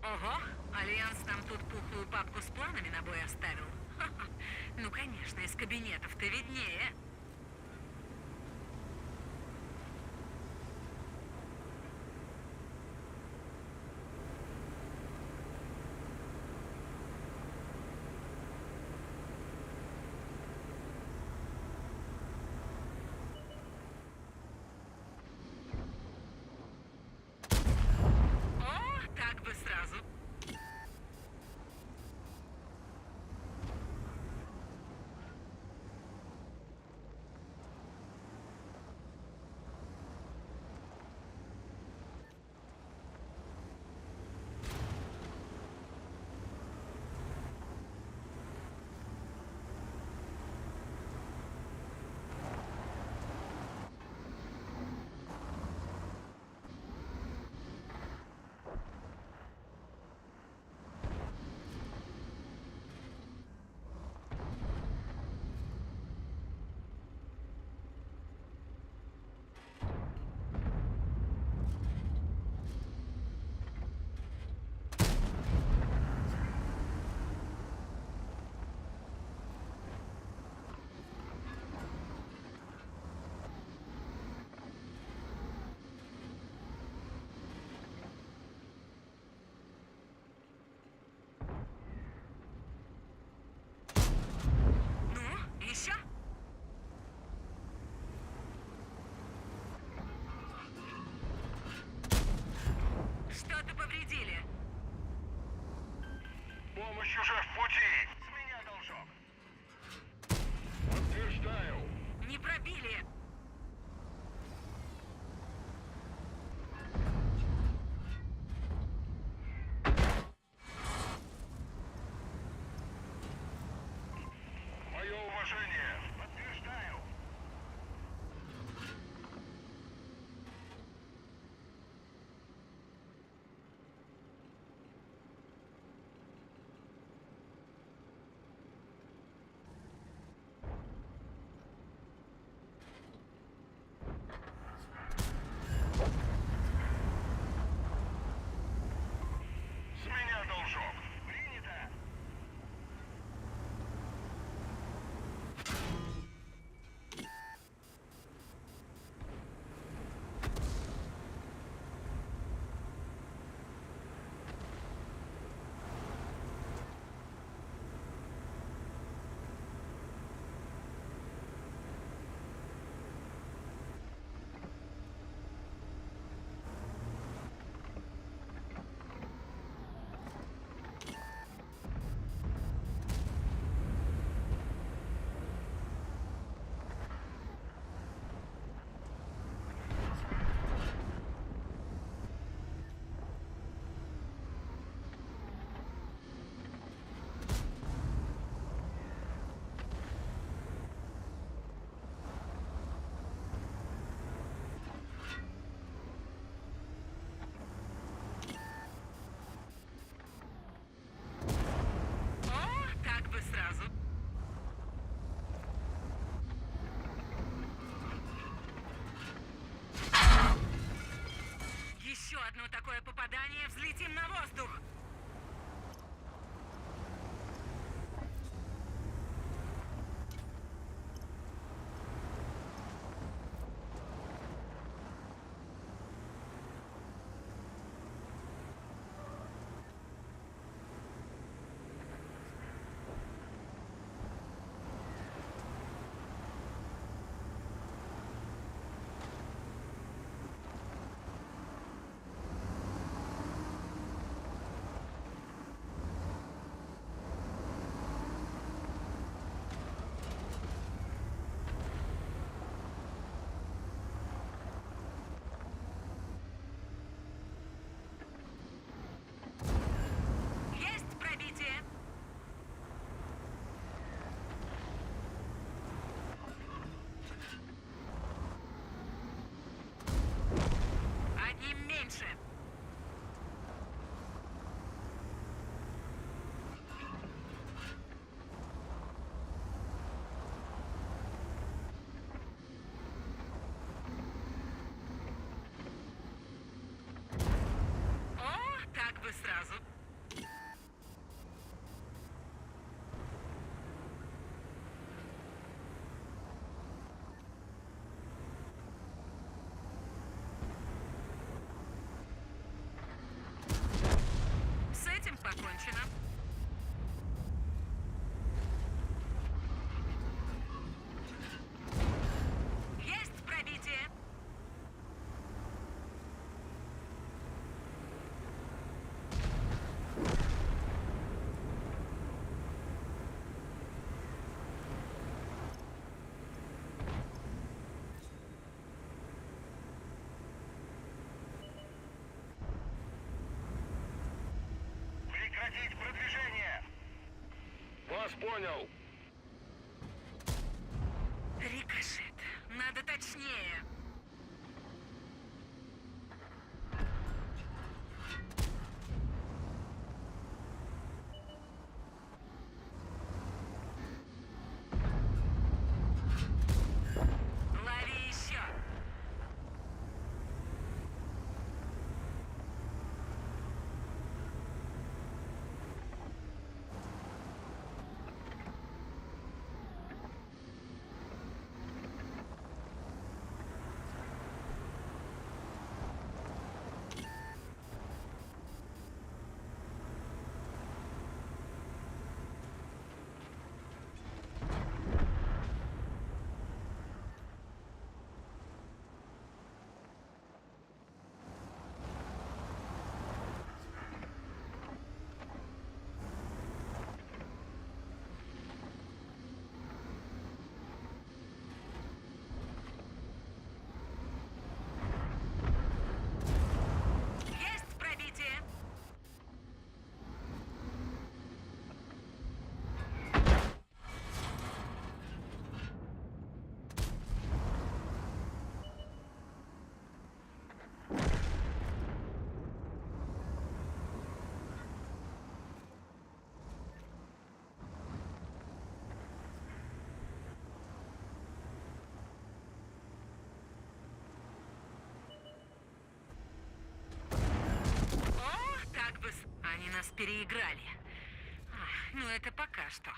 Ого, Альянс нам тут пухлую папку с планами на бой оставил. Ха-ха. Ну, конечно, из кабинетов-то виднее. О, так бы сразу. Ну, еще? Что-то повредили. Помощь уже в пути! С меня должок! Подтверждаю! Не пробили. Мое уважение! Подтверждаю! С меня должок! Принято! О, так бы сразу. Еще одно такое попадание, взлетим на воздух. Продвижение! Вас понял. Рикошет. Надо точнее. Лови еще. Есть пробитие. О, так бы они нас переиграли. Ну, это пока что.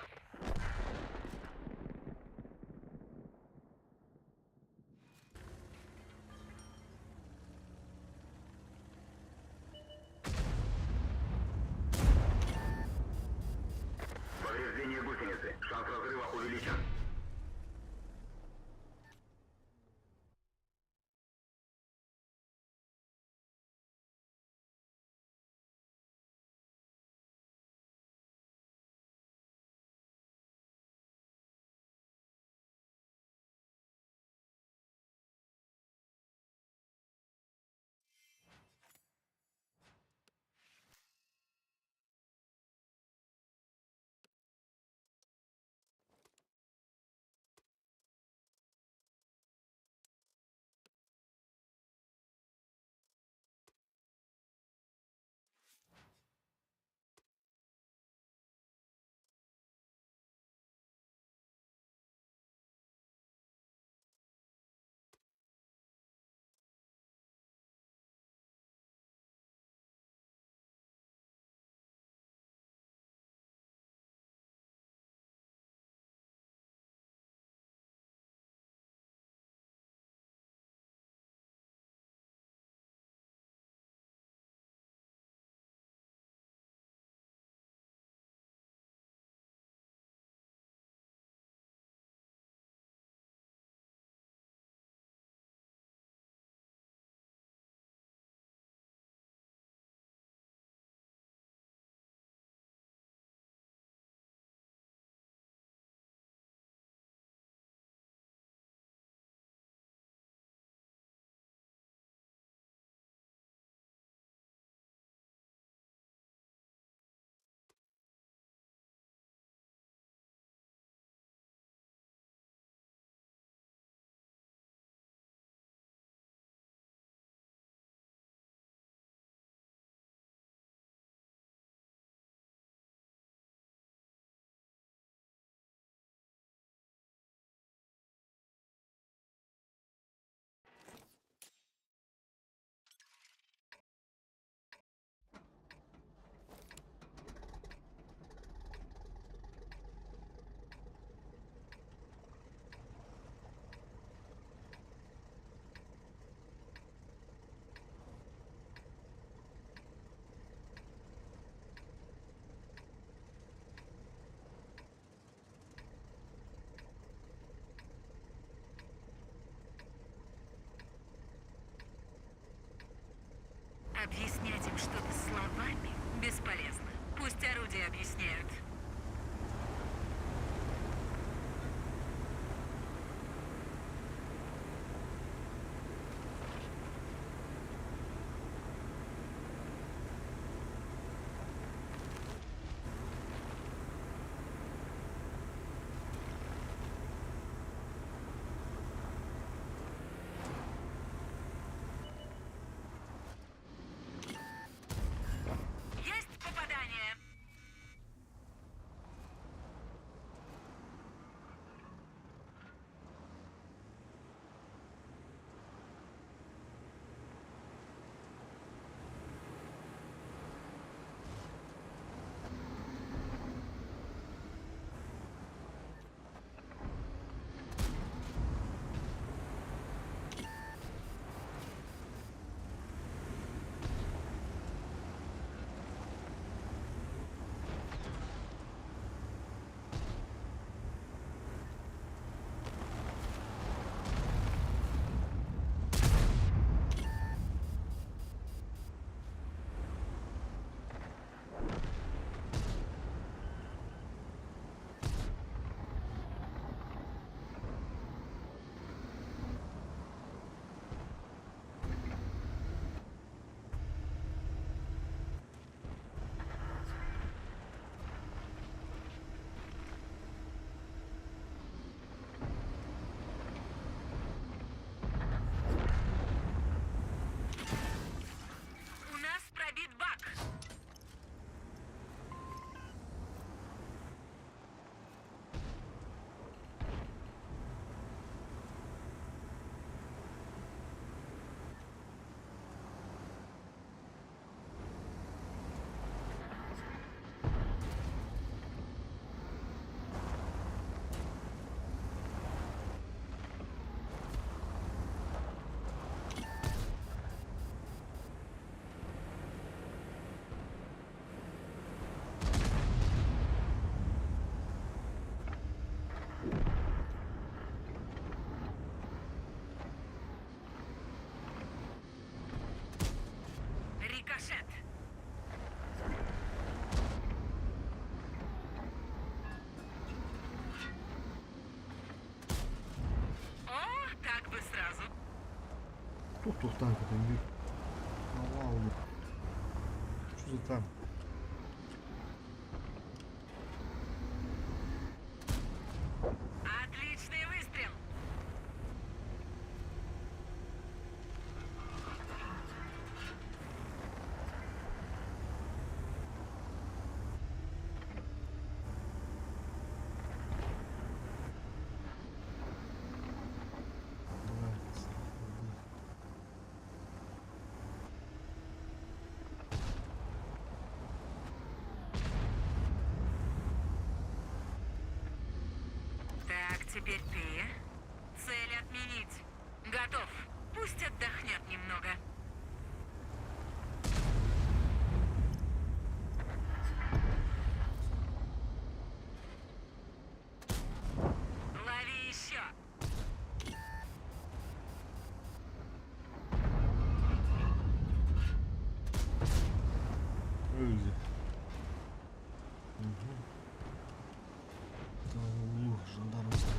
Повреждение гусеницы. Шанс разрыва увеличен. Объяснять им что-то словами бесполезно. Пусть орудия объясняют. Тух-тух танк, это не навал. Что за танк? Отличный выстрел! Давай. Так, теперь ты. Цель отменить. Готов. Пусть отдохнет немного. Лови еще. Эльзи. Угу. Да, жандарм стоит.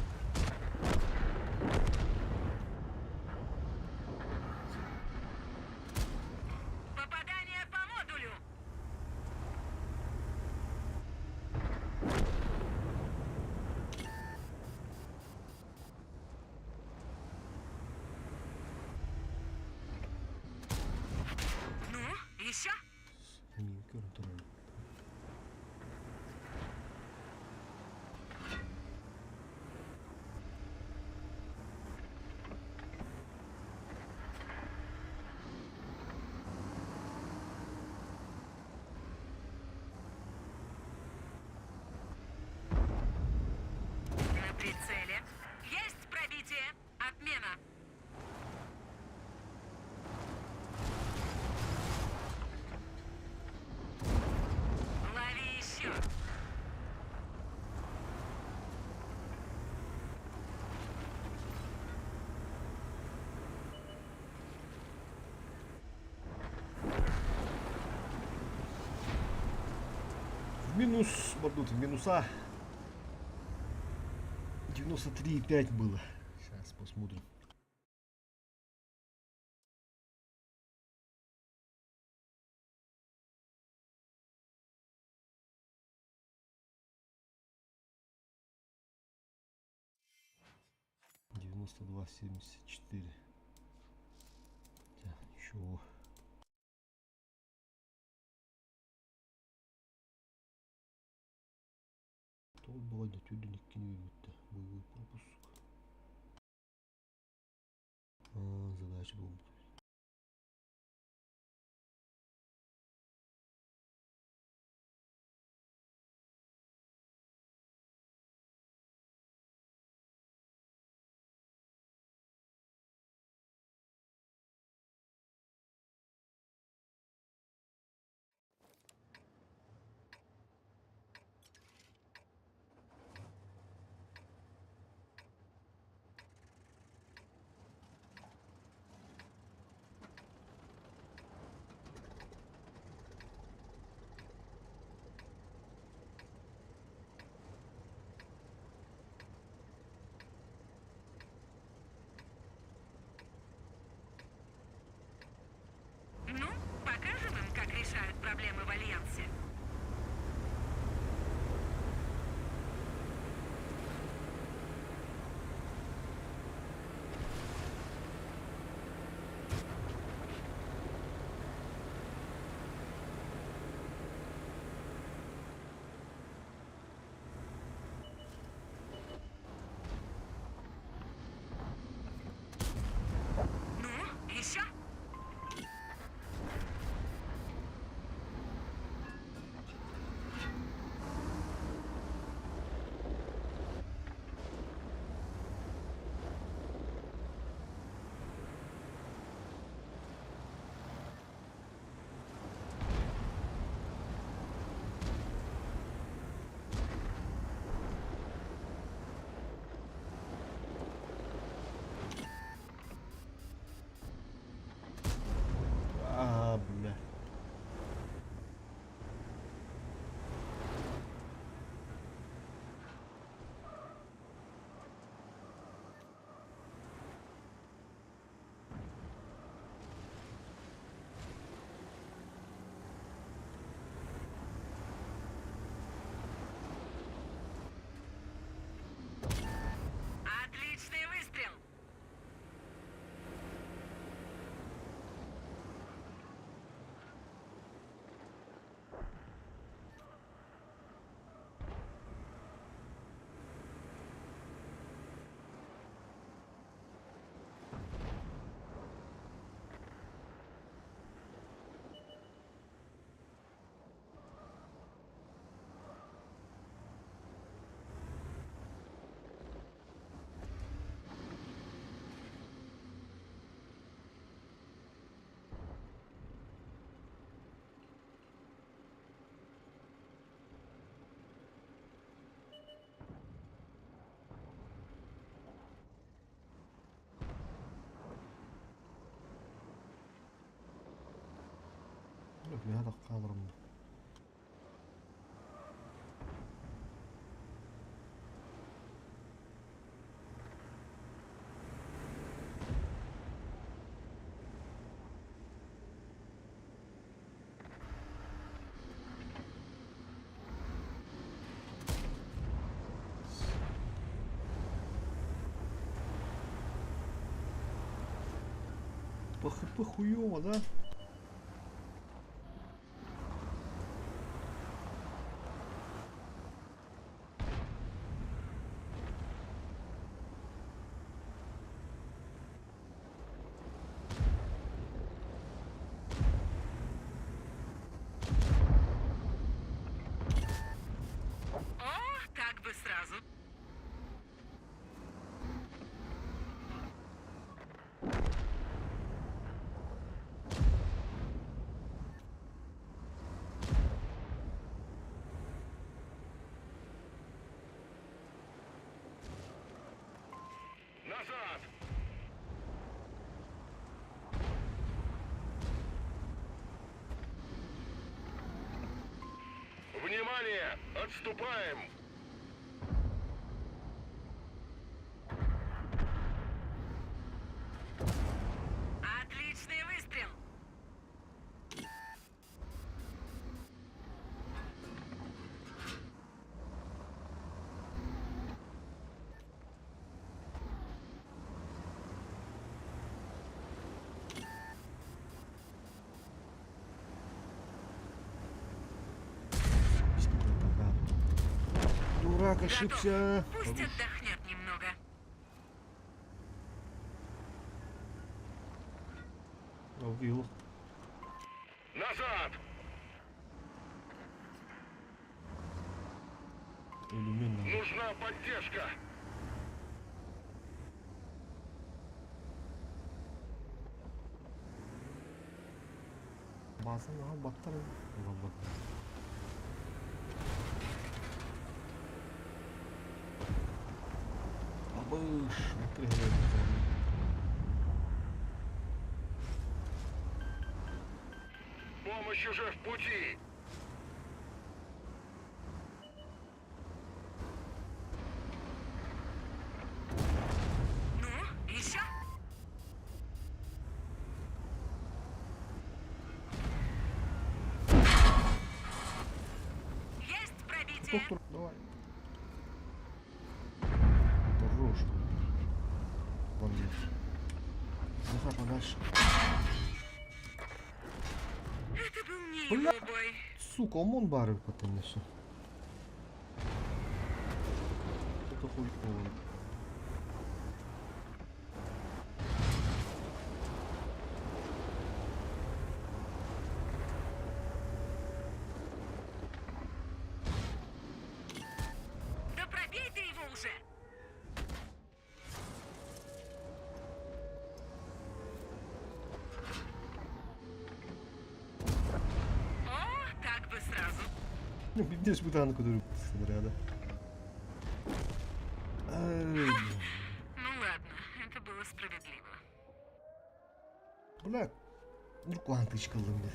Попадание по модулю. Ну, еще? Минка натурально. На прицеле. Есть пробитие. Отмена. Лови еще. В минус, мордут, в минуса. 93,5 было. Сейчас посмотрим. Девяносто два семьдесят четыре. Ничего. То бывает тюденник кинет-то боевой пропуск. Задача была. Ну, покажем им, как решают проблемы в Альянсе. Ну, еще? Я так kalırım. По хп хуёво, да? О, так бы сразу. Назад! Внимание! Отступаем! Отличный выстрел. Дурак, ошибся. Готов. Пусть отдохнет немного. Убил. Назад! Иллюминно. Нужна поддержка! Басын аған баттар. Абыш. Помощь уже в пути! Ну, еще? Есть пробитие. Доктор, давай. Хорош. Молодец. Давай подальше. Это был не Бля. его бой. Сука, ОМОН барив потім ще. Это хуйково. Да пробей ты его уже. О, так бы сразу. Ну, видишь, бы танку дуру снаряда. Ай, Ну ладно, это было справедливо. бля, руку тычка лымды.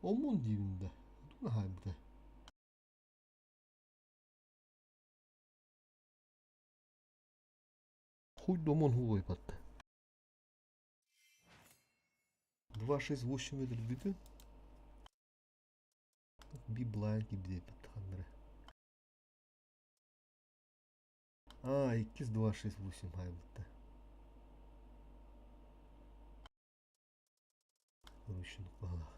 ОМОН дивinde. Dur halde. Хуй ОМОН хулой патты. 268 метр биті. Bir blind gibi diye Tanrı. Aa 268 hayvette. Vuruşun valla.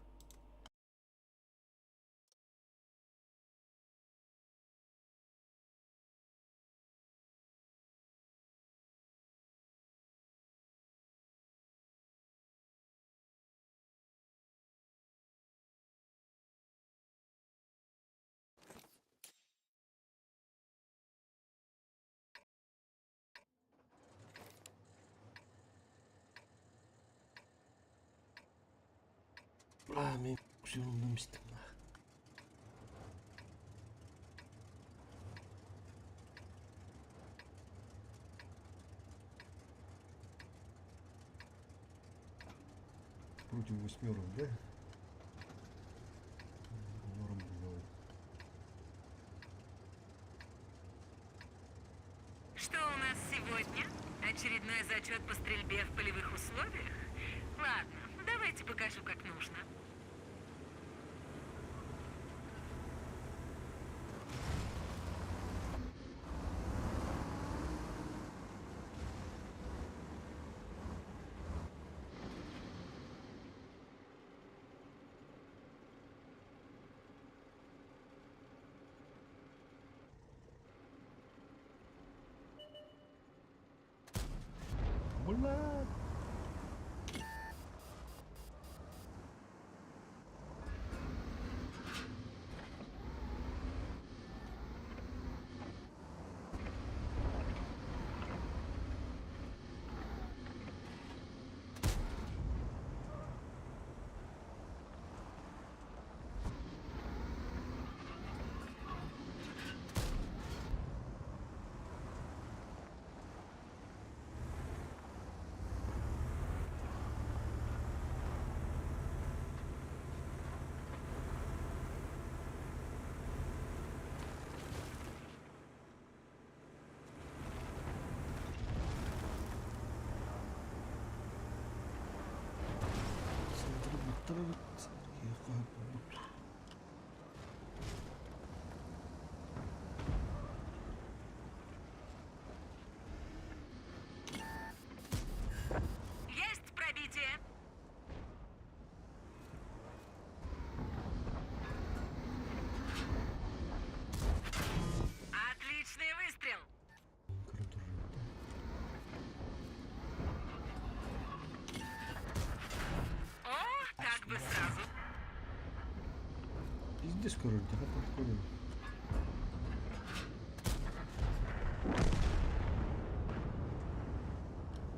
Ben yoruldum istim. против восьмерок, да? Норм бывает. Что у нас сегодня? Очередной зачет по стрельбе в полевых условиях? Ладно, давайте покажу, как нужно. Бля! Центр Буттарова, Сергей Хаббут. Есть пробитие! Отличный выстрел! Круто же. О, как бы сразу. Пиздец, короче, давай подходим.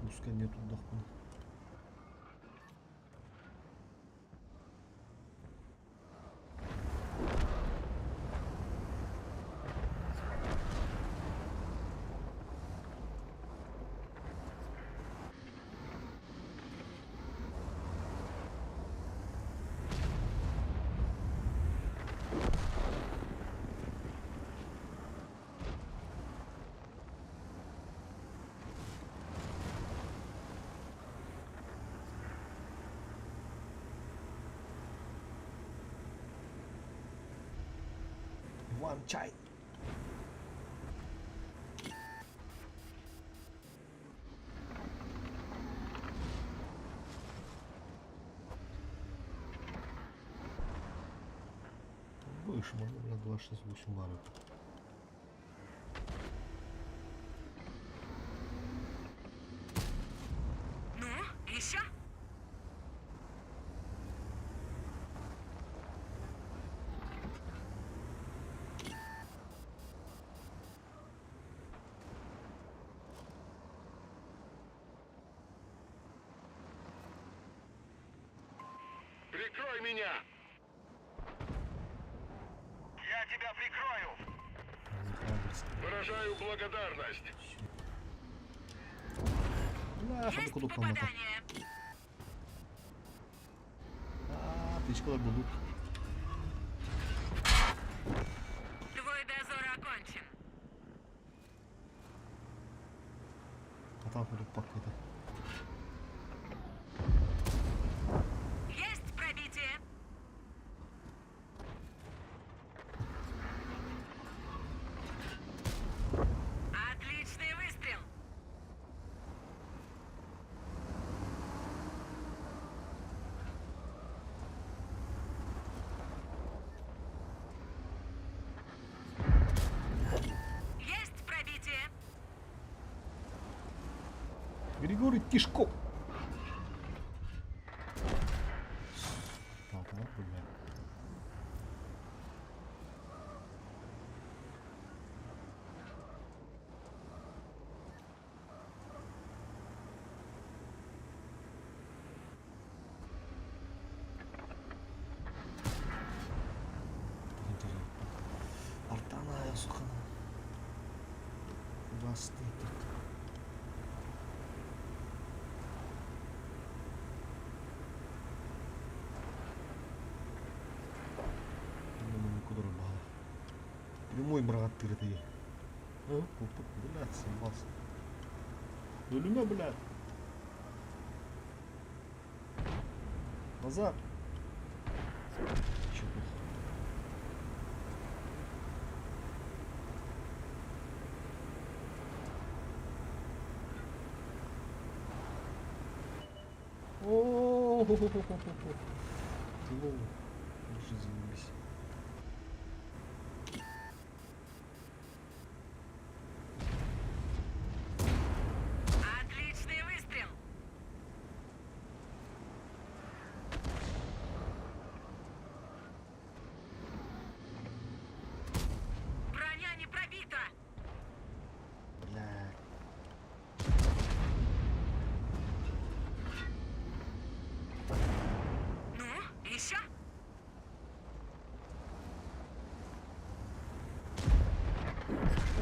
Пускай нету дохуя. Иван чай. Больше можно, бля, 268 баров. Ну, еще? Прикрой меня! Я тебя прикрою. За храбрость. Выражаю благодарность. Бля, Есть хабу кудук помата. попадание. Птичка будут. Твой дозор окончен. А там кудук какой-то. Есть пробитие. Отличный выстрел. Есть пробитие. Григорий Тишков. Так, ну, бля. Интересно. Артана, сука. Куда стоит? Ölüm брат тырды. Купык, блядь, съебался. Ölüme, блядь. Назад. Чё плохо? О-о-о-о-о-о-о. Ты лол. Лучше заебись. Отличный выстрел! Броня не пробита! Блядь. Ну, еще?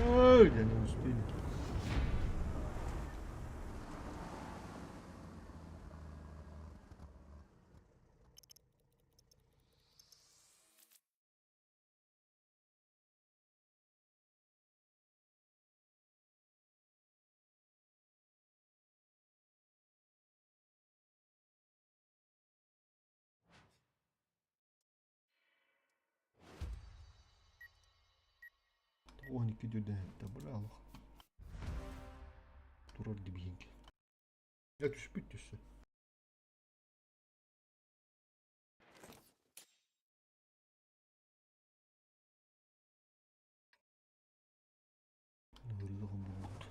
Ой, я не успели. Огник идет, да, добрал. Турор дебьенки. Я тут спить все. Вырезал будут.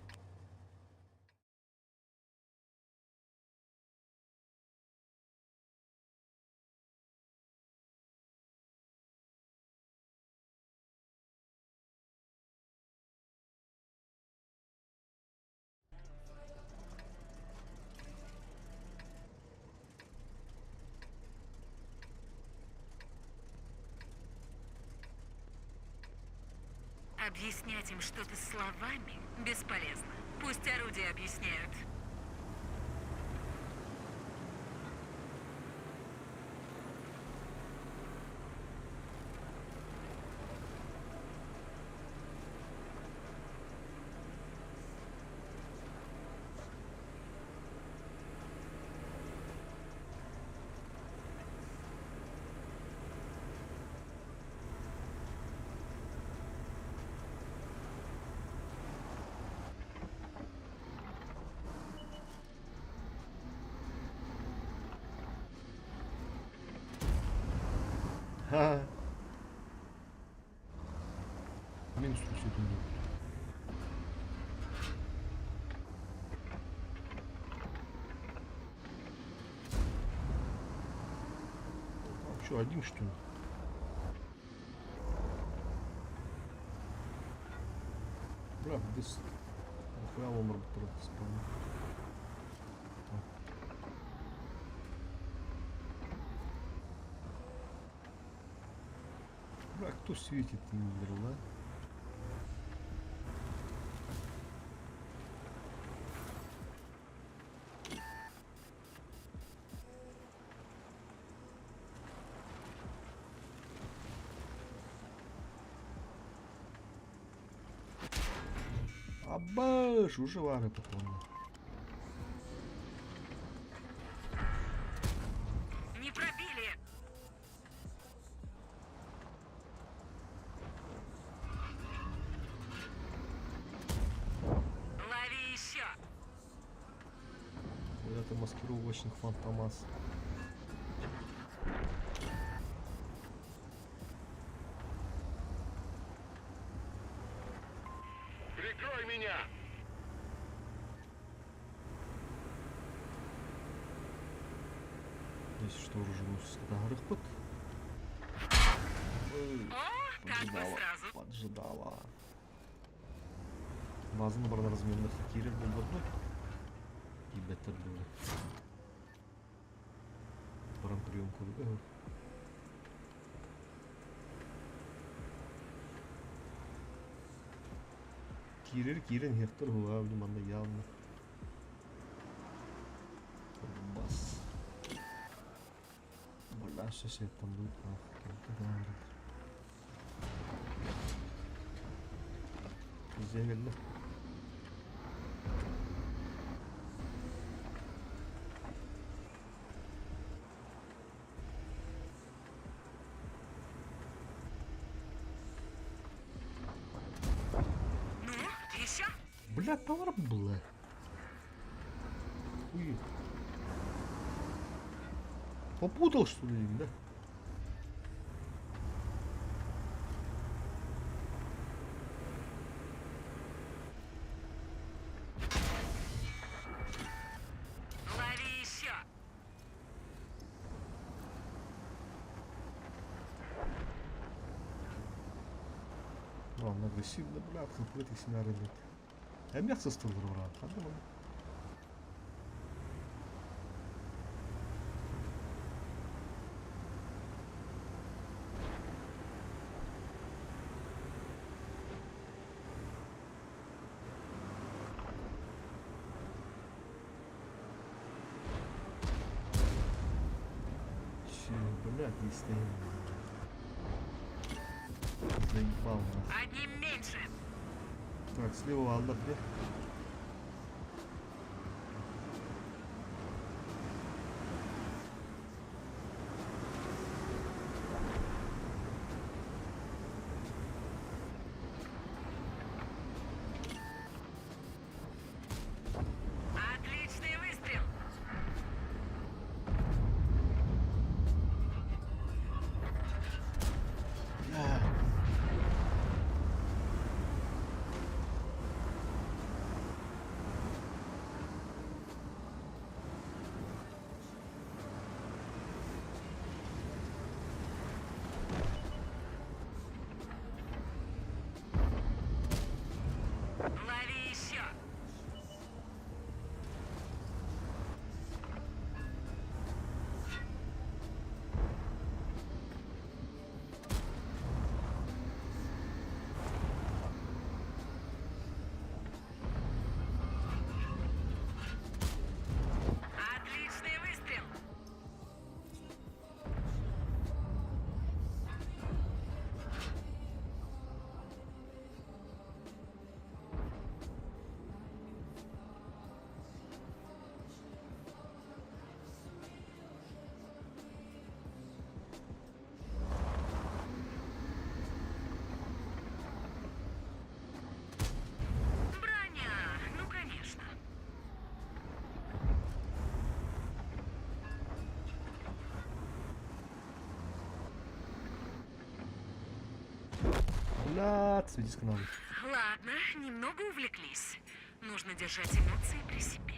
Объяснять им что-то словами бесполезно. Пусть орудия объясняют. Ха. Минус все думаю. Что, один что ли? Бля, без... Нахуя ломар батарейки спавнил? Бля, кто светит Тиндер, да? Абаш, уже вары попомнил. Не пробили! Лови еще! Куда-то маскировочных фантомас. Прикрой меня! Здесь что, уже скотогорых под? О, как бы сразу. Поджидала. База набрана разменных хакеров был в одной. И бета были. Баран приемку. Кирин Гектор была внимание явно. Бас. Бля, сейчас я там будет нахуй. Bizce geldi. Ну, еще? Блядь, товар, блядь. Хуй. Попутал, что ли, да? Лови еще. Ладно, агрессивно, блядь, конкретно сценарий, блядь. Я мясо стал врать, а думаю. Че, блядь, не стоим. Заебал нас. Одним меньше. Так, слева Аллах, где? Отличный выстрел. Бля. Лови еще. Отличный выстрел. Броня. Ну, конечно. Блядь, свети с канала. Ладно, немного увлеклись. Нужно держать эмоции при себе.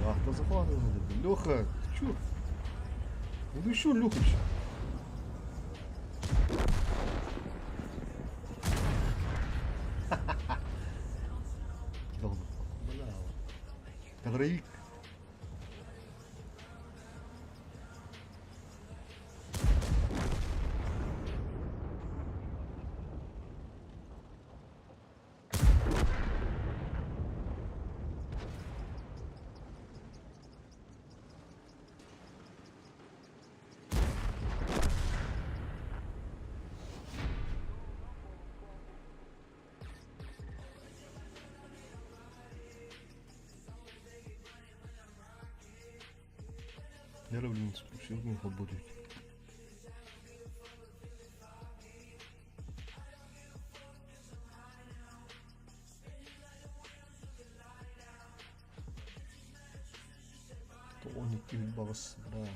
Ах, да захватывай надо, блядь. Леха, ты чё? Ну еще, Лехач. Кидал бы. Бля. Кадровик. Я люблю специальную работать. Тоник и бас, да.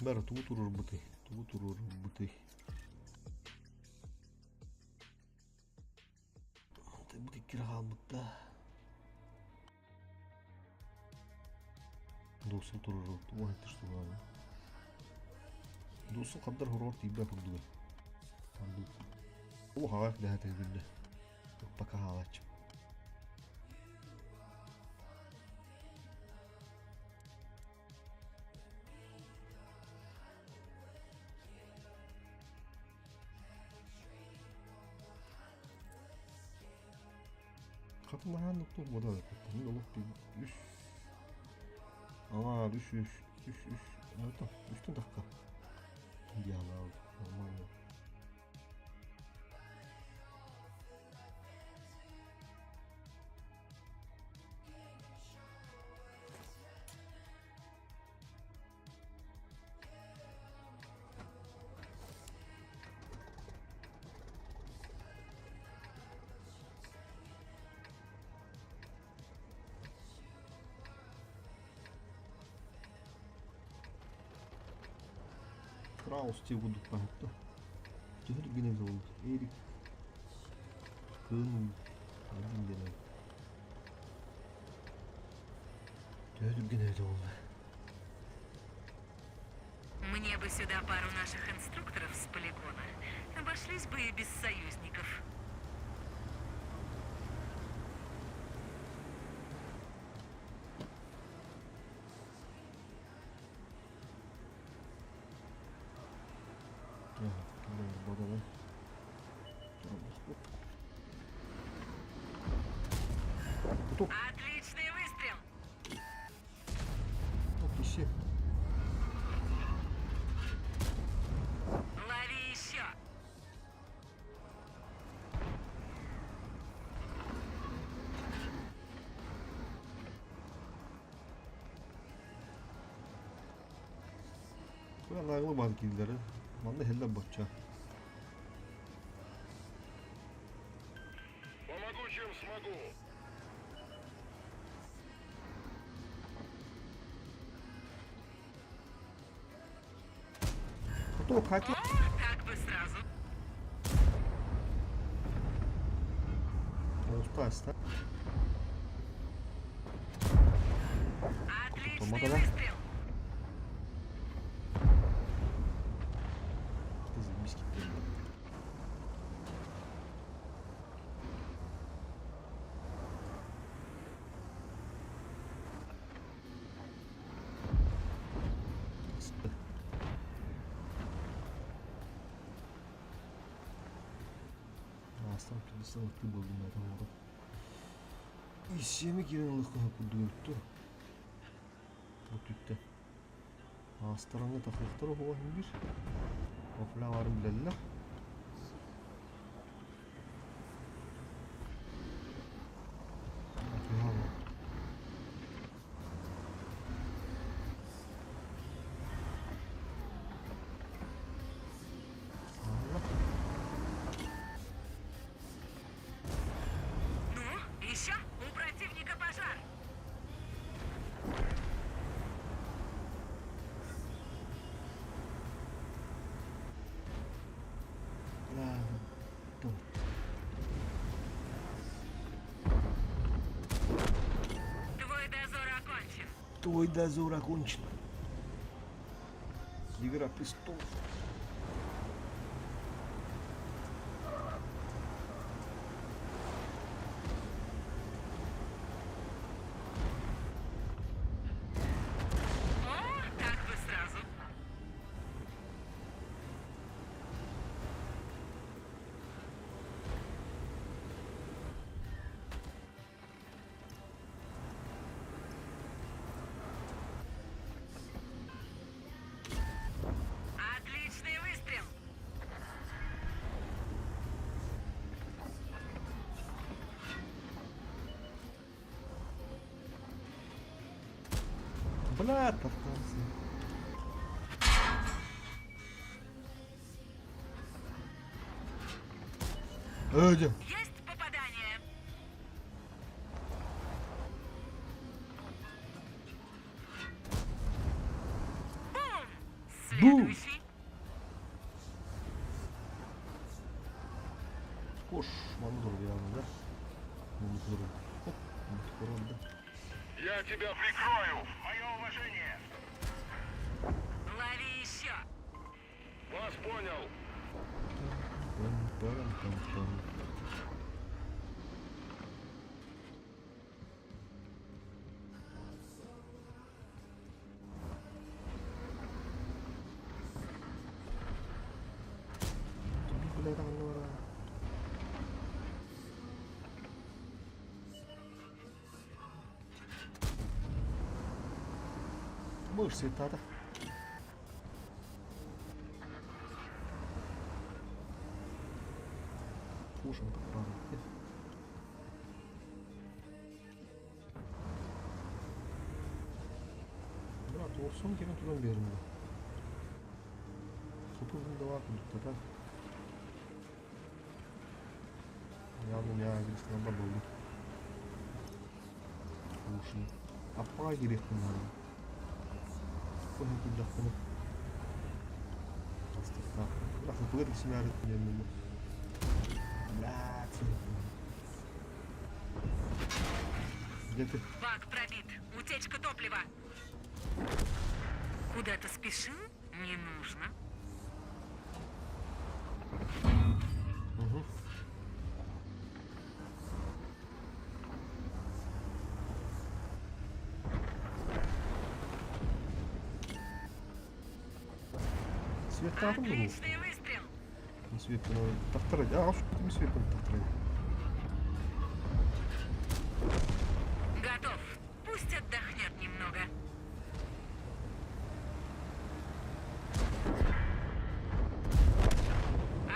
Бәрі туғы тұрыр бұтай. Туғы тұрыр бұтай. Бұтай бұтай кірғал бұтта. Досын тұрыр бұтта. Оған етті что ғаны. Досын қабдар ғырғар тейбі бұрдуға. О ғағақ да әті гүлді. Пока ғағачым. Katılhanlıkta bu da katılın olup bir üç. Ama üç. Evet tamam. 3 dakika. Ya lan. Aman ya. Краус тебе буду понятно. Теперь бine зовут. Эрик. Кын. Один генерал. Теперь бine зовут. Мне бы сюда пару наших инструкторов с полигона. Обошлись бы и без союзников. Bakalım. Топ. Отличный выстрел! Топ еще. Лови еще! Böyle nağlı bankilleri. Bana helle bakça. Помогу, чем смогу. Кто хотел? О, так бы сразу. Уста. Отличный Помогала? выстрел! Ты заебись кипел. Aslan kedisi vakti buldum ben orada. İşyemi giren ılıkına kuduyuttu. Bu tütte. Astaranga taklıkları hova bir. Ofla varım bilallah. Ну, еще? У противника пожар! Твой дозор окончен. Твой дозор окончен. Игра престолов. О, так бы сразу. Отличный выстрел! Бля, повторился. Эдем. Есть попадание! Бум! Следующий. Koş. Mandır yanında. Mandır. Хоп. Mandır. Я тебя Прикрою! Мое уважение! Лови еще! вас понял. Пам-пам-пам-пам. Bile tanrı var ha. Больше света-то. Пушим так рано. Брат, olsun gene turan berimde. Kapının da var kudukta da. Yardım ya, birisine de buldu. Puşun. Apa gerek bunlar? Bu hem kucak bunu. Astıkta. Bırakın bu kadar isim yardım yemin. Блядь. Где ты? Бак пробит. Утечка топлива. Куда-то спешил? Не нужно. Угу. Свет там был? Отличный выстрел. Свет, ну, тахтарать. А, что ты свет тахтарать? Готов. Пусть отдохнет немного.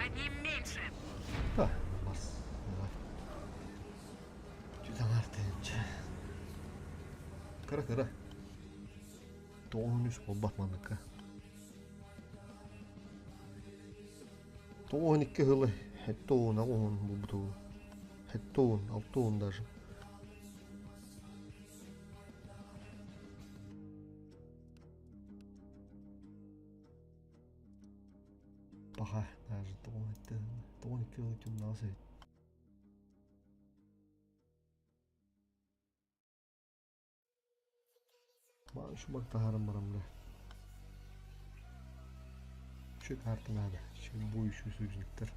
Одним меньше. Ha, bas. Var. Güzel artınca. Kara kara. Doğun üst bol batmadık ha. Doğun iki hılı. Het doğun, ağun bu doğun. Het doğun, alt doğun даже. Paha, даже doğun etti. Doğun iki hılı tüm nasıl. Bana şu bak taharım baramda. Şu kartın hadi. Şimdi bu işi sürecektir.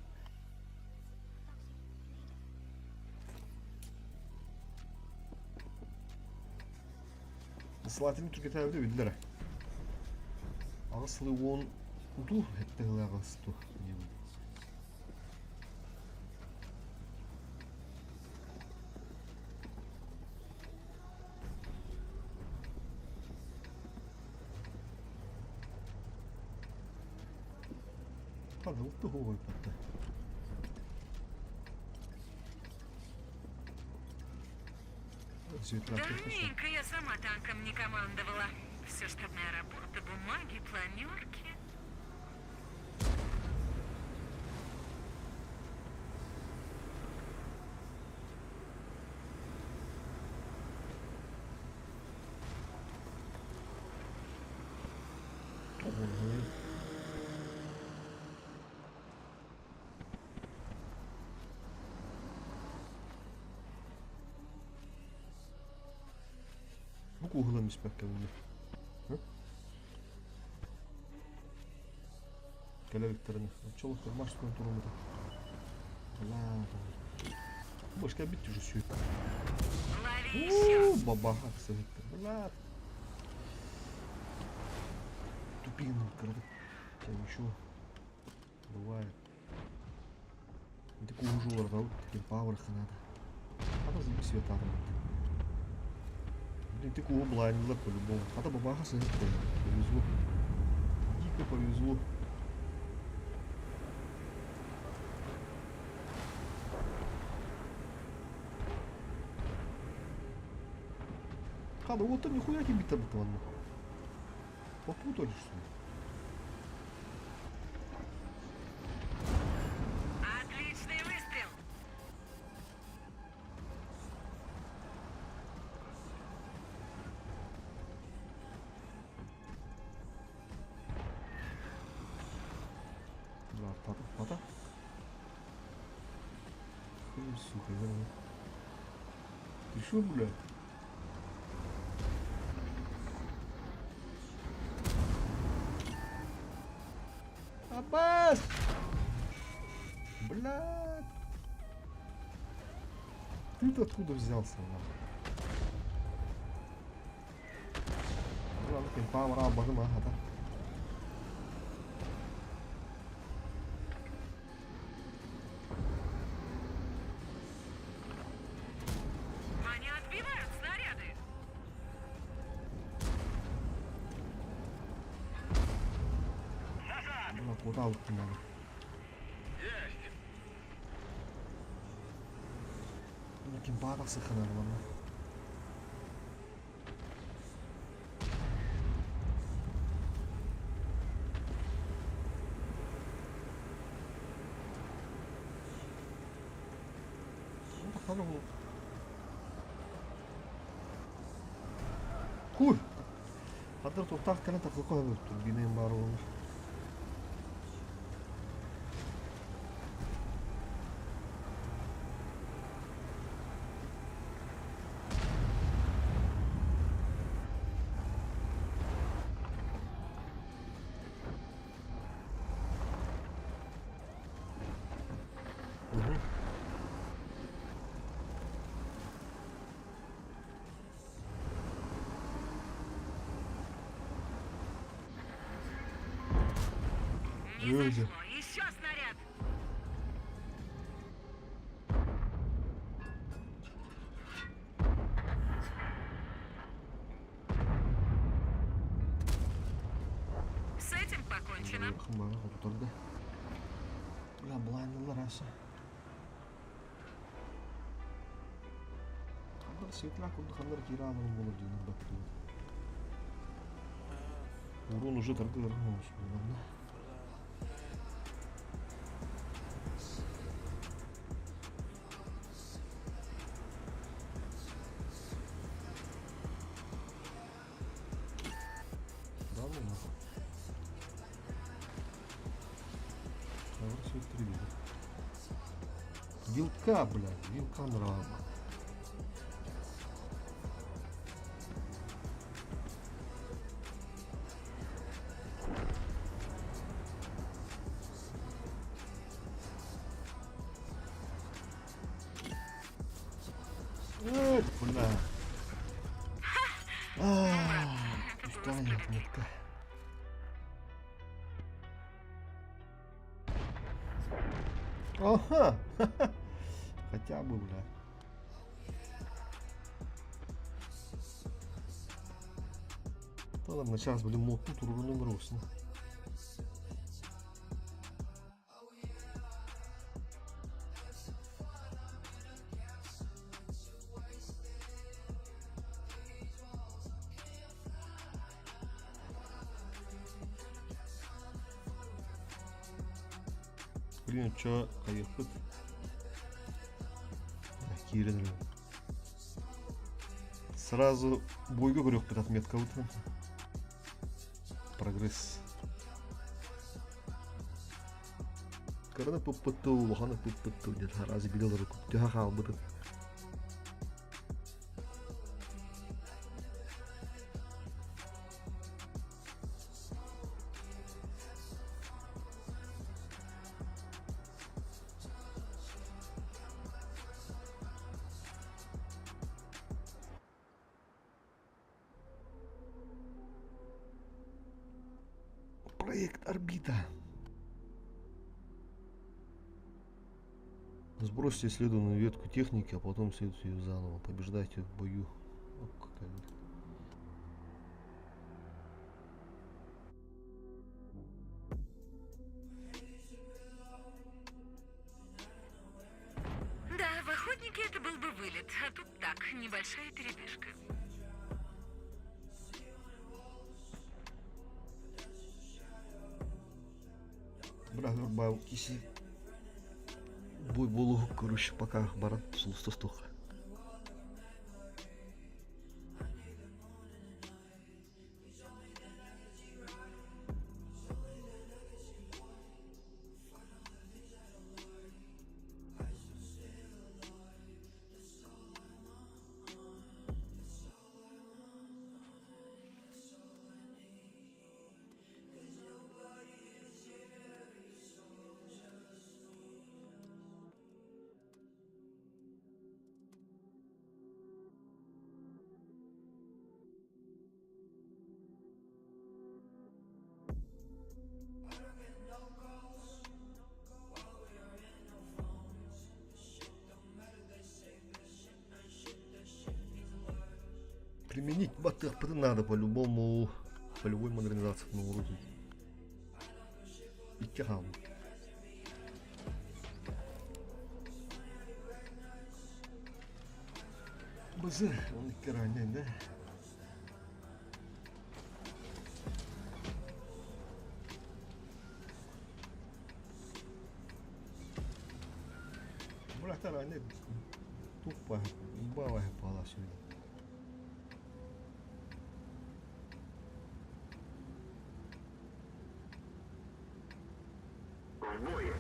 Slatin Türkiye tabi bildiler. Ağıslı 10 udu hette hılı ağıslı. Hadi uttu huvoy patta. Давненько я сама танком не командовала. Все штабная работа, бумаги, планерки. Bu kuhulamış bakalım. Hı? Kelebeklerini. Çoluklar marş kontrolü de. Allah. Başka bir türlü süt. Лови еще. Baba haksızlıktır. Allah. Тупину крадут. Тебя еще бывает. Такую уже ворвал, таким пауэрха надо. А то забить свет там. Блин, такого блайнила по-любому. А то бабаха сынок повезло. Дико повезло. Хада, вот там нихуя тебе бита быта ванна. Попутали что ли? Отличный выстрел. Бля, пата. Хуй, сука, верно. Ты шо, бля? Аббас! Блядь! Ты-то откуда взялся, нахуй? Ладно, ты пауэра бахма, хата. Они отбивают снаряды. алып надо. Есть. Lekin bariq saqlanadi mana. Qani bu? Qo'y. Hozir to'xtab kana taqib qo'yib turbina ham bor o'g'li. Не Люди. зашло. Еще снаряд. С этим покончено. Mana o'tirdi. Ular blayndlar asha. Qanday svetlar xuddi qanday kiralar bo'lib deyman baktu. Урон уже торговый рванулся, наверное. Да, ну нахуй. Все три. Вилка, блядь, вилка нравится. Бля. Пустая метка. Ага. Хотя бы, бля. Ладно, сейчас будем мотнуть уровень грустно. Блин, чё, поехать? Кирин. Сразу бойга говорю, отметка вот. Прогресс. Karena puputu, wahana puputu, jadi harus bilang dari kutu hal betul. Проект «Орбита». Сбросьте исследованную ветку техники, а потом следуйте ее заново. Побеждайте в бою. О, какая... Да, в охотнике это был бы вылет, а тут так, небольшая передышка. Бірақ бау киси бой болу көрүш пока барат сулустостук. Применить БТР надо по-любому, по любой модернизации на уровне. 2 kaldı. Mısır 12 lira annende. Bıraklar anne. Tuppa, baba hep hala söyle. В бой.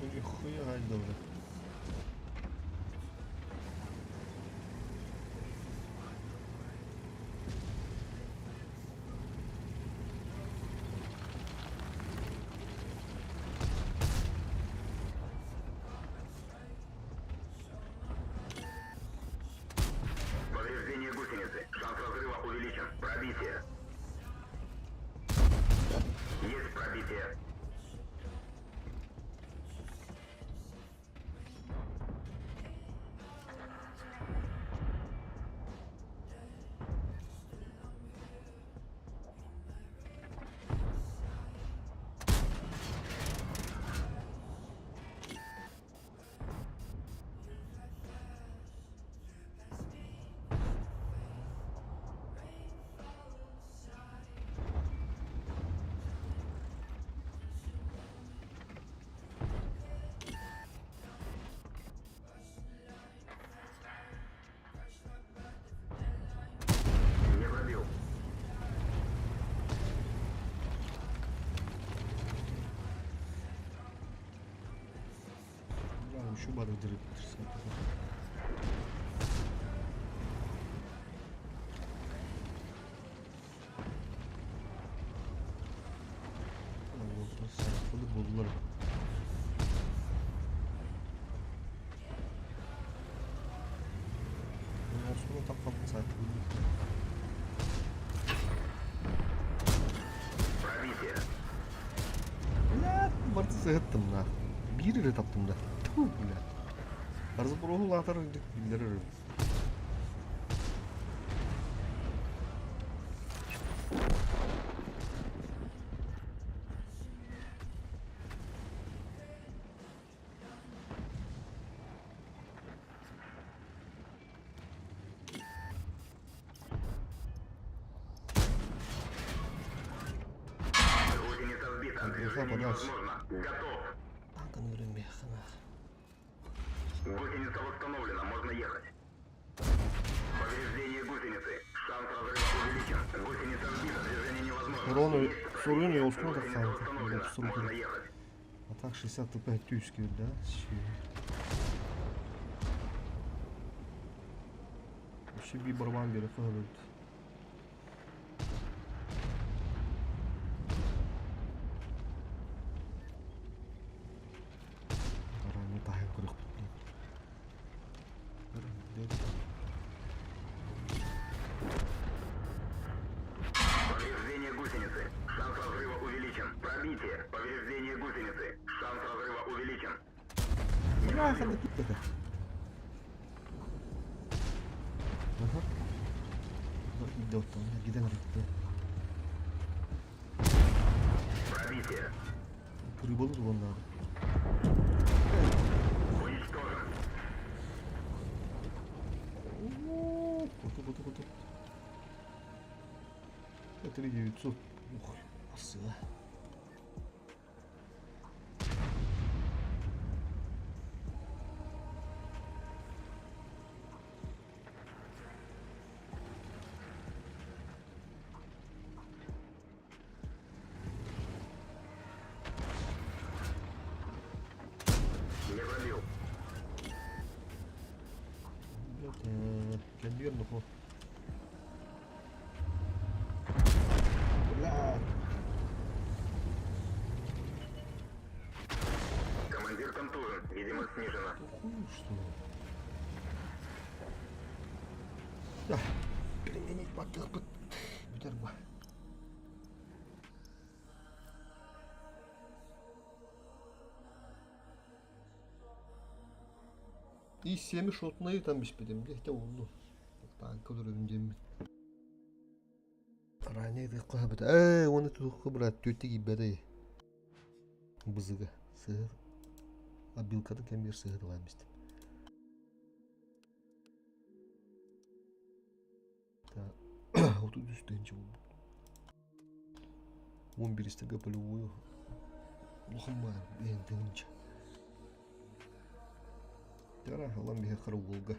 Önce хуя halde orada. Повреждение гусеницы. Шанс разрыва увеличен. Пробитие. Есть пробитие. Не пробил. Yani şu barı direkt bitirsem. Orta sayfalı buldular. Ben sonra takalım sayfalı. Пробитие. Ya barı sıhhattım la. Bir ile taptım da. Tuh bile. Arzu ruhu atar öldük bildirir. Гусеница сбита. Так, Движение подальше. невозможно. Готов. Kankanı göreyim bir yakına. Гусеница восстановлена. Можно ехать. Повреждение гусеницы. Шанс разрыва увеличен. Гусеница сбита. Движение невозможно. Корона Есть sorun пробитие. yolculuğuna da Гусеница kaldı. восстановлена. Sorun Можно yok. ехать. Atak 60 tıpa 200 gibi de. Ще bir барабан bir falan öldü. Karanlığı daha kırık tutayım. Повреждение гусеницы. Шанс разрыва увеличен. Пробитие. Повреждение гусеницы. Шанс разрыва увеличен. Ne arkada gitmedi. Aha. Dur iddiottan ya gidemedik de. Пробитие. Grip olur bunlar. Уничтожен. Kutu. Это люди 900. Ух, сила. мирного. Бля. Командир контужен. Видимость снижена. Хуй, что ли? Да. Применить мотор. Бутерба. И 7 шотные там беспедем. Где oldu. Tanka duruyorum Cemil. Ранее да кабыт. Оны тух брат төте гибеде. Бызыга. Сыр. А билкадан кембер сыр var bizde. Ta 30 тенче oldu. 11 истега полевую. Лохма ben тенче. Тара алам бе хару Волга.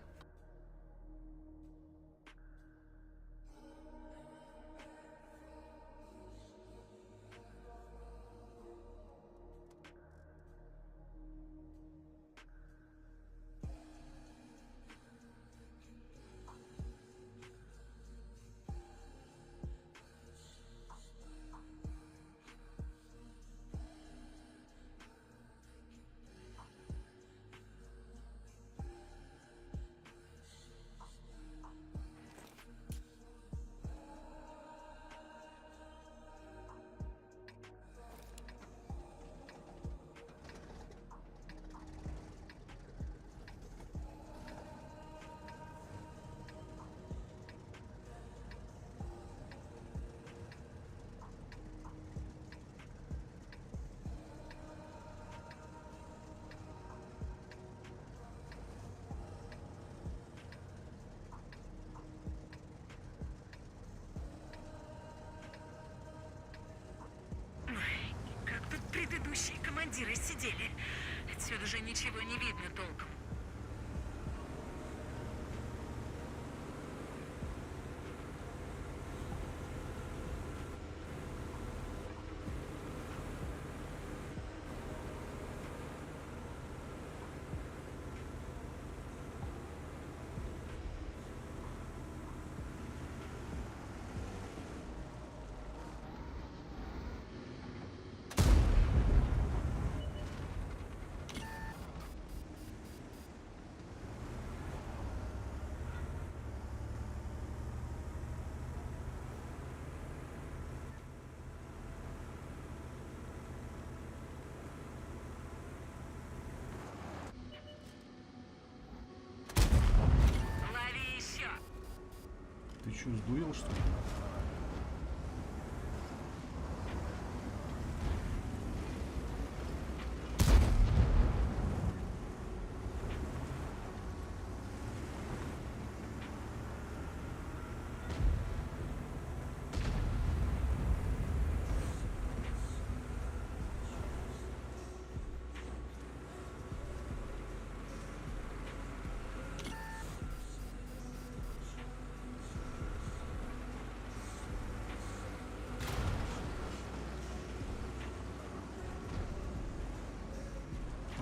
Как тут предыдущие командиры сидели. Отсюда же ничего не видно толком. Лови еще! Ты чё, сдурел, что ли?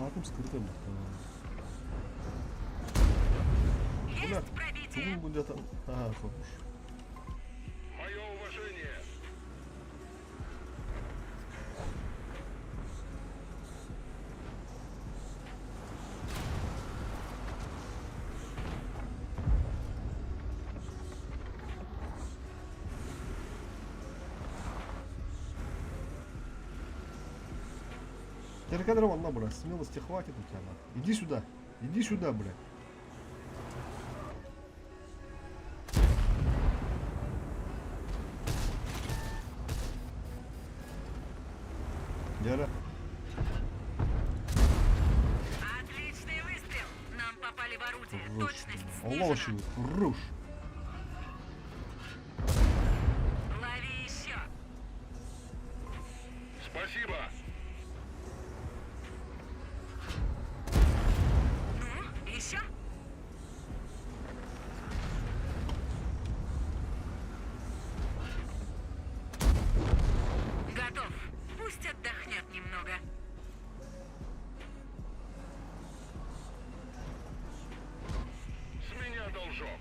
Атом скрытым. Есть пробитие! Тум будет там. Ага, хорош. Мое уважение. Теркадров одна, брат. Смелости хватит у тебя, брат. Иди сюда. Иди сюда, брат. Яра. Отличный выстрел! Нам попали в орудие. Хорош. Точность Allah снижена. aşkına. Хорош. Лови еще! Спасибо. Ну, еще? Готов. Пусть отдохнет немного. С меня должок.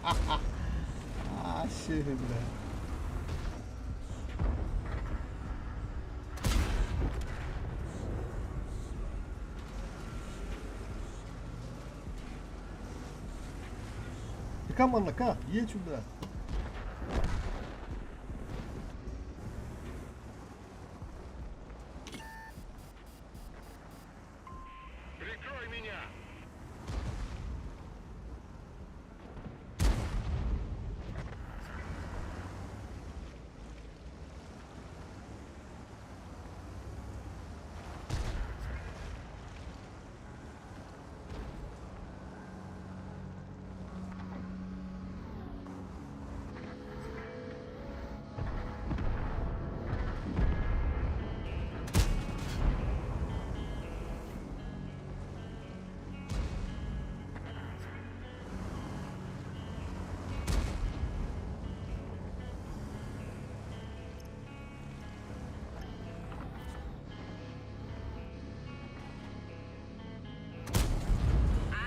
아씨, 그래. Камон, на-ка, едь сюда. Прикрой меня!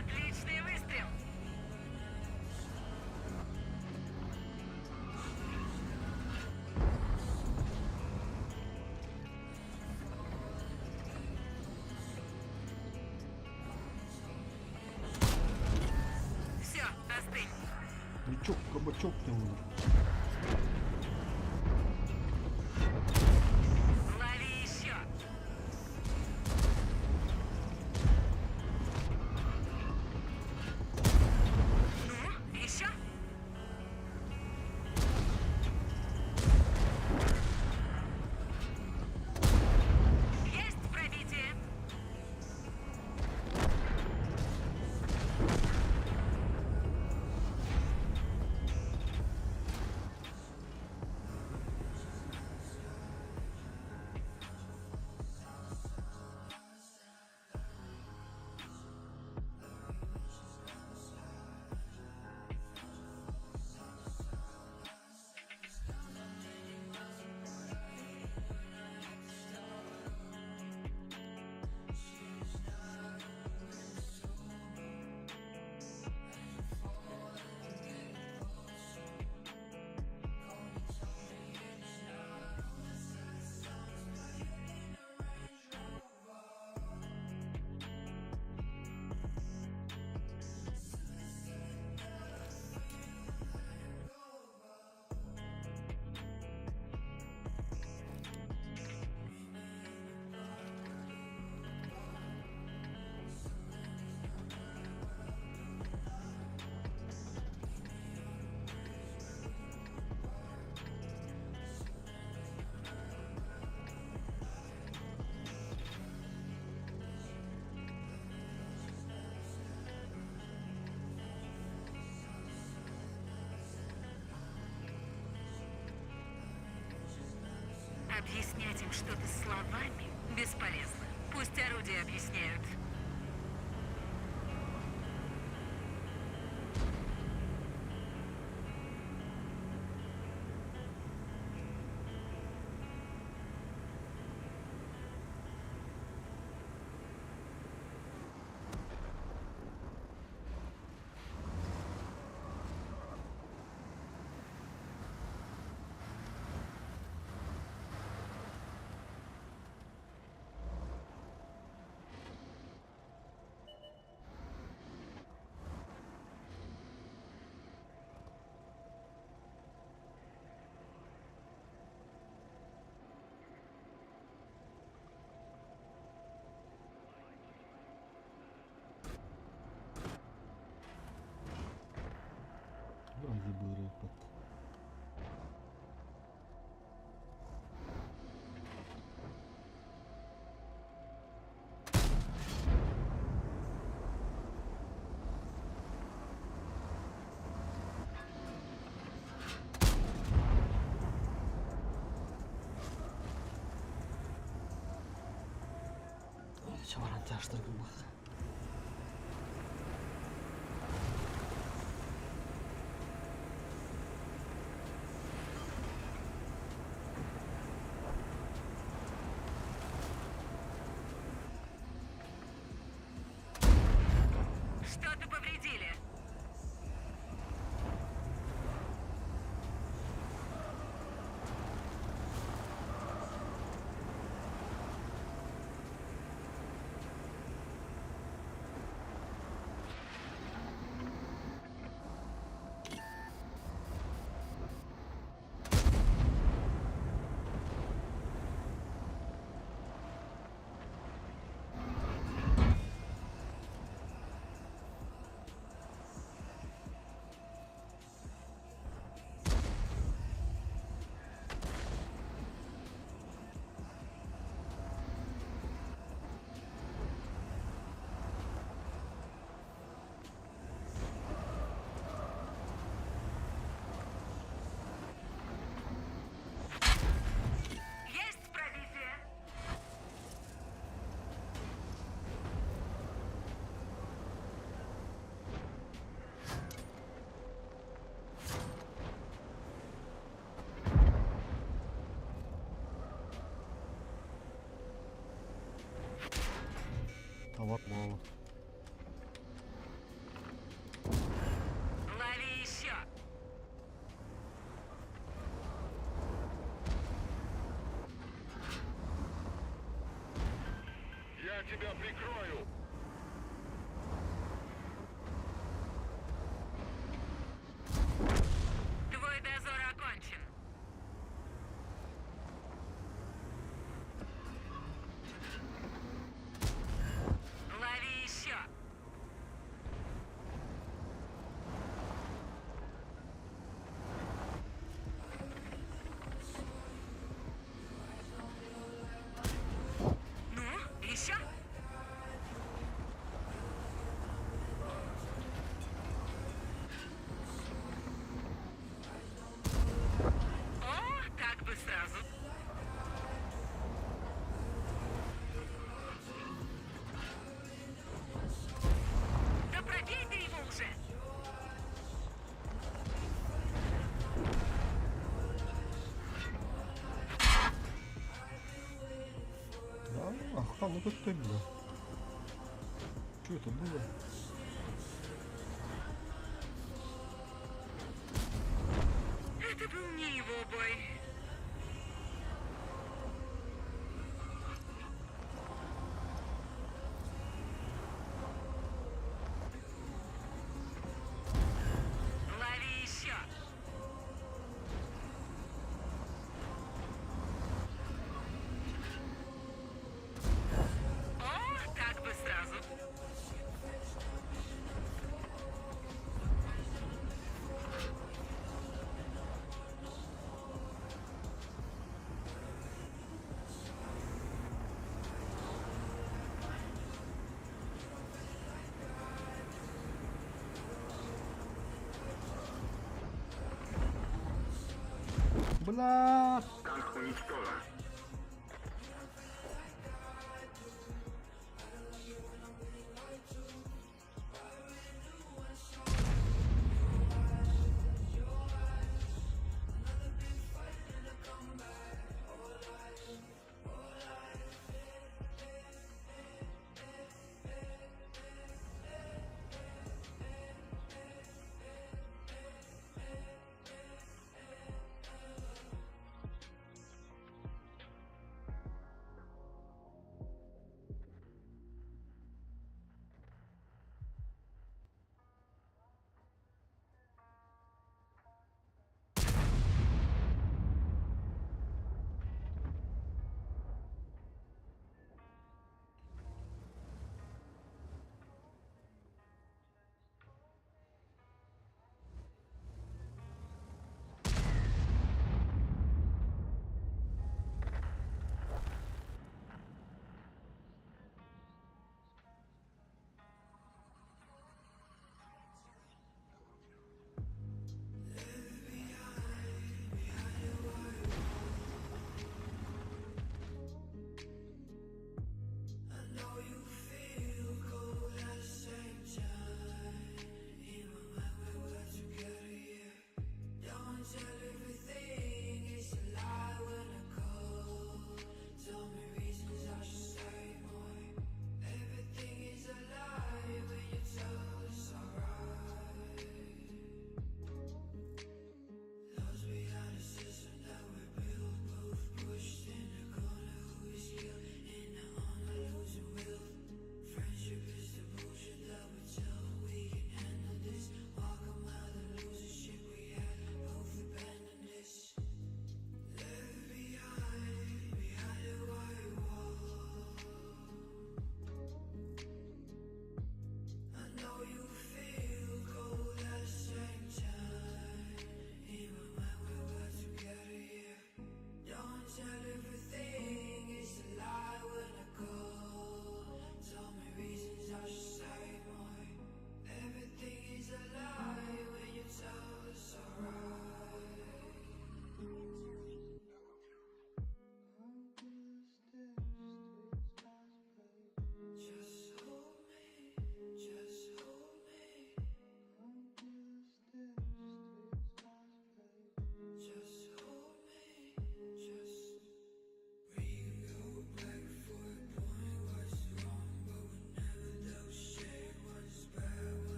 Отличный выстрел! Все, остынь. Бичок, кабачок ты мне. Лови еще. Ну, еще? Есть пробитие. Объяснять им что-то словами бесполезно. Пусть орудия объясняют. Вроде бы рыпот. Çavaran taşlar gibi bak. Что-то повредили. тебя прикрою! Твой дозор окончен. Лови еще. Ну, еще? О, так бы сразу. Да пробей ты его уже. Да, охрану как-то, бля. Что это было? Это был не его бой. Лови еще. О, так бы сразу. Бля! Танк уничтожен.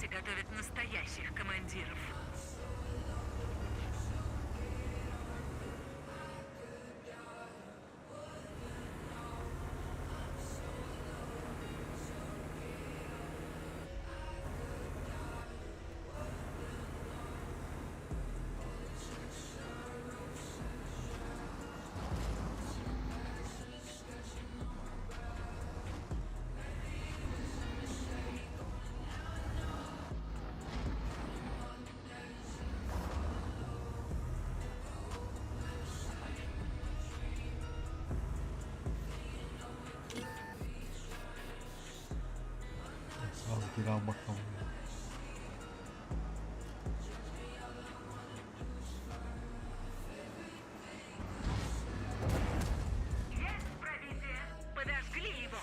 Знаете, готовят настоящих командиров. Sağ geri al bakalım. Есть пробитие! Подожгли его!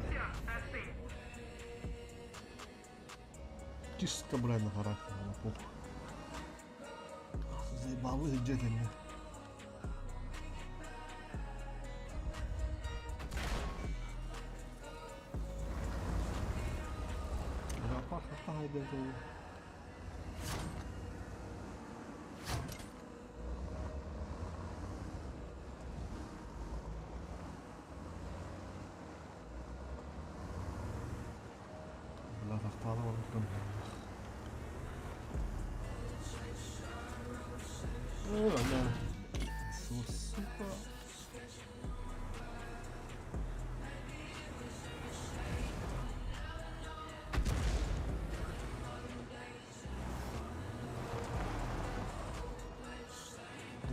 Все, остынь. Чисто бренда характера на попу. Заебалы где-то мне. Apa ada tuh? Belah tahtalı unuttum. Öyle. Super.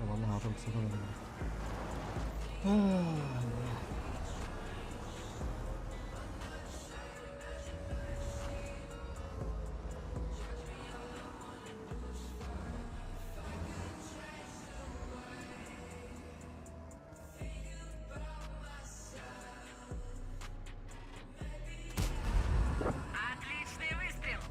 Vallahi adam sıfır öyle. Отличный выстрел!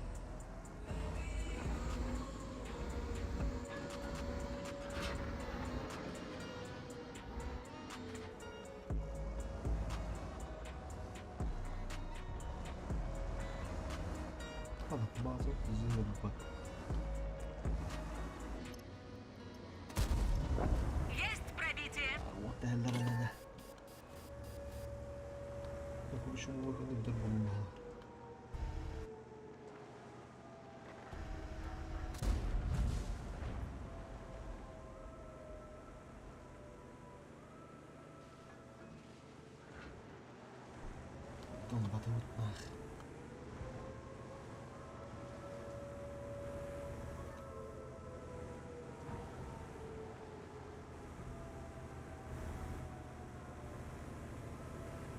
Adam bazı üzülüyor bak. Есть пробитие! Allah değerler ne? Dokunuşum bakın dur bununla. Batı unutmak.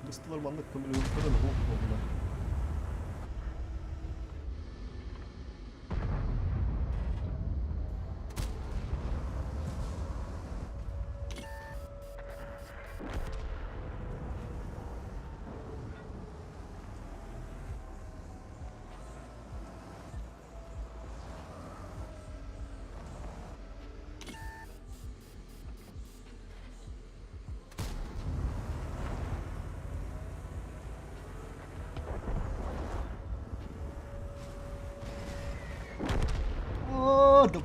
Listeler bandık kabul yokları da bu oldular. Oh, the